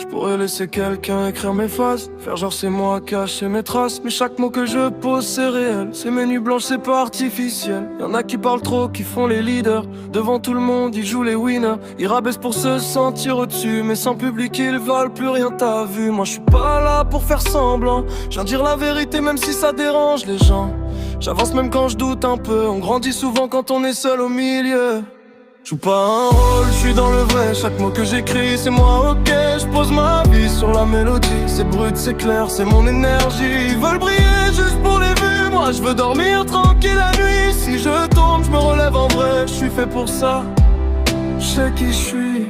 Je pourrais laisser quelqu'un écrire mes phases, faire genre c'est moi cacher mes traces. Mais chaque mot que je pose c'est réel, c'est mes nuits blanches c'est pas artificiel. Y'en a qui parlent trop, qui font les leaders. Devant tout le monde ils jouent les winners. Ils rabaissent pour se sentir au-dessus, mais sans public ils valent plus rien, t'as vu. Moi je suis pas là pour faire semblant, je viens dire la vérité même si ça dérange les gens. J'avance même quand je doute un peu, on grandit souvent quand on est seul au milieu. Joue pas un rôle, je suis dans le vrai. Chaque mot que j'écris c'est moi, ok. Je pose ma vie sur la mélodie. C'est brut, c'est clair, c'est mon énergie. Ils veulent briller juste pour les vues. Moi je veux dormir tranquille la nuit. Si je tombe, je me relève en vrai. Je suis fait pour ça, je sais qui je suis.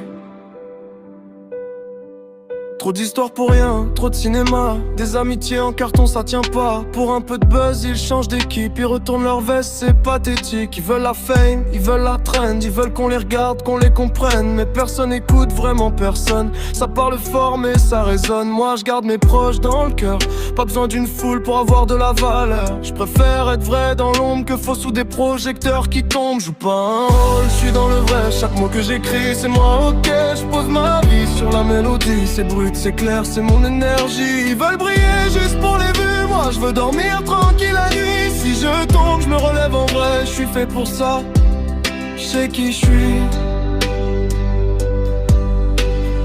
Trop d'histoires pour rien, trop de cinéma. Des amitiés en carton ça tient pas. Pour un peu de buzz ils changent d'équipe. Ils retournent leur veste, c'est pathétique. Ils veulent la fame, ils veulent la trend. Ils veulent qu'on les regarde, qu'on les comprenne. Mais personne écoute, vraiment personne. Ça parle fort mais ça résonne. Moi je garde mes proches dans le cœur. Pas besoin d'une foule pour avoir de la valeur. Je préfère être vrai dans l'ombre que faux sous des projecteurs qui tombent. Joue pas un rôle, je suis dans le vrai. Chaque mot que j'écris c'est moi, ok. Je pose ma vie sur la mélodie. C'est brut, c'est clair, c'est mon énergie. Ils veulent briller juste pour les vues. Moi je veux dormir tranquille la nuit. Si je tombe, je me relève en vrai. Je suis fait pour ça, je sais qui je suis.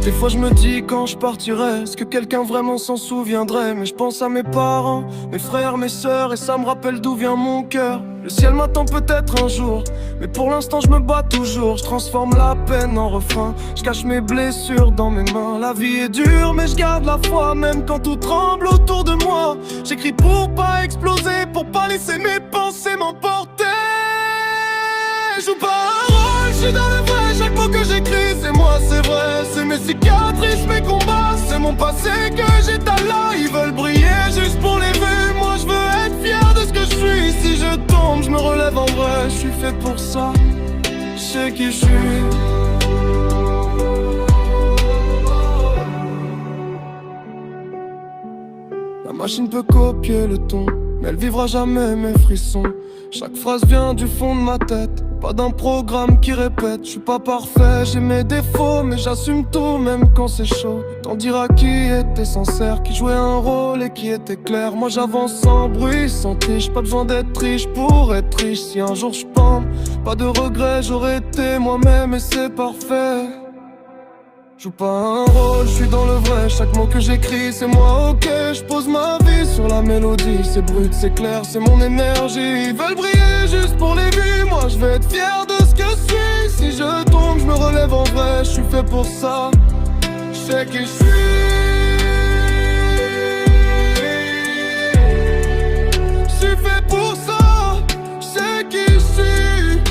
Des fois je me dis quand je partirai, est-ce que quelqu'un vraiment s'en souviendrait? Mais je pense à mes parents, mes frères, mes sœurs, et ça me rappelle d'où vient mon cœur. Le ciel m'attend peut-être un jour, mais pour l'instant je me bats toujours. Je transforme la peine en refrain, je cache mes blessures dans mes mains. La vie est dure mais je garde la foi, même quand tout tremble autour de moi. J'écris pour pas exploser, pour pas laisser mes pensées m'emporter. Je joue pas un rôle, je suis dans le vrai. Chaque mot que j'écris c'est moi, c'est vrai. C'est mes cicatrices, mes combats, c'est mon passé que j'étale là. Ils veulent briller juste pour les vues. Moi je veux être fier de ce que je suis. Si je tombe, je me relève en vrai. Je suis fait pour ça, je sais qui je suis. La machine peut copier le ton, mais elle vivra jamais mes frissons. Chaque phrase vient du fond de ma tête, pas d'un programme qui répète. Je suis pas parfait, j'ai mes défauts, mais j'assume tout même quand c'est chaud. T'en diras qui était sincère, qui jouait un rôle et qui était clair. Moi j'avance sans bruit, sans triche, pas besoin d'être riche pour être riche. Si un jour je pends, pas de regret, j'aurais été moi-même et c'est parfait. Joue pas un rôle, je suis dans le vrai. Chaque mot que j'écris c'est moi, ok. Je pose ma vie sur la mélodie. C'est brut, c'est clair, c'est mon énergie. Ils veulent briller juste pour les vues. Moi je vais être fier de ce que je suis. Si je tombe, je me relève en vrai. Je suis fait pour ça, je sais qui je suis. Je suis fait pour ça, je sais qui je suis.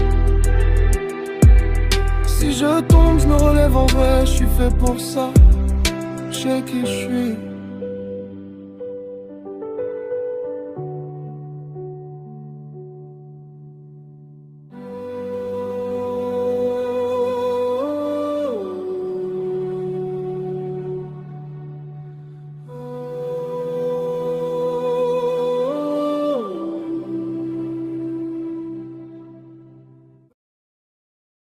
Si je tombe, je me relève en vrai, je suis fait pour ça, je sais qui je suis.